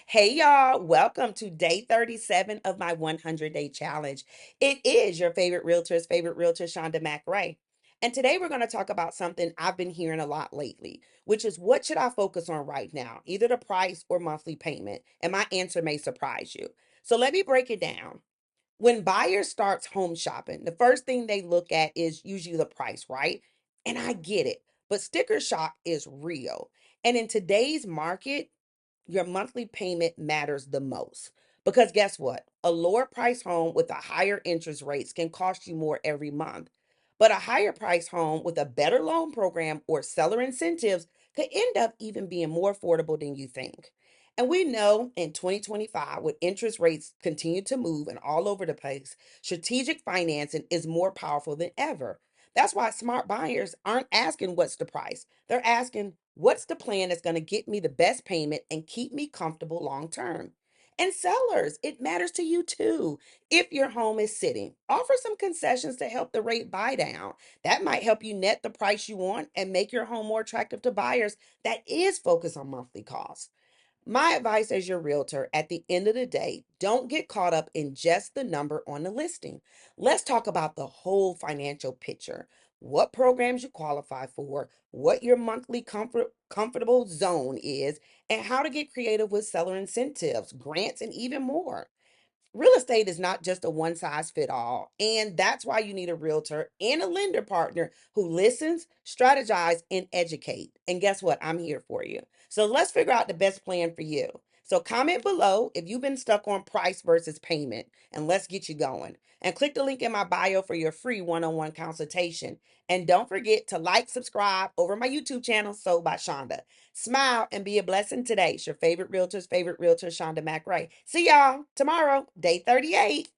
Hey y'all, welcome to day 37 of my 100-day challenge. It is your favorite realtor, Shonda McRae. And today we're going to talk about something I've been hearing a lot lately, which is what should I focus on right now, either the price or monthly payment? And my answer may surprise you. So let me break it down. When buyers starts home shopping, the first thing they look at is usually the price, right? And I get it, but sticker shock is real. And in today's market, your monthly payment matters the most. Because guess what? A lower price home with a higher interest rates can cost you more every month. But a higher price home with a better loan program or seller incentives could end up even being more affordable than you think. And we know in 2025, with interest rates continue to move and all over the place, strategic financing is more powerful than ever. That's why smart buyers aren't asking what's the price. They're asking what's the plan that's going to get me the best payment and keep me comfortable long term. And sellers, it matters to you too. If your home is sitting, offer some concessions to help the rate buy down. That might help you net the price you want and make your home more attractive to buyers that is focused on monthly costs. My advice as your realtor at the end of the day, don't get caught up in just the number on the listing. Let's talk about the whole financial picture. What programs you qualify for, what your monthly comfortable zone is, and how to get creative with seller incentives, grants, and even more. Real estate is not just a one size fit all, and that's why you need a realtor and a lender partner who listens, strategize, and educate. And guess what? I'm here for you. So let's figure out the best plan for you. So comment below if you've been stuck on price versus payment, and let's get you going. And click the link in my bio for your free one-on-one consultation. And don't forget to like, subscribe over my YouTube channel, Sold by Shonda. Smile and be a blessing today. It's your favorite realtor, Shonda McRae. See y'all tomorrow, day 38.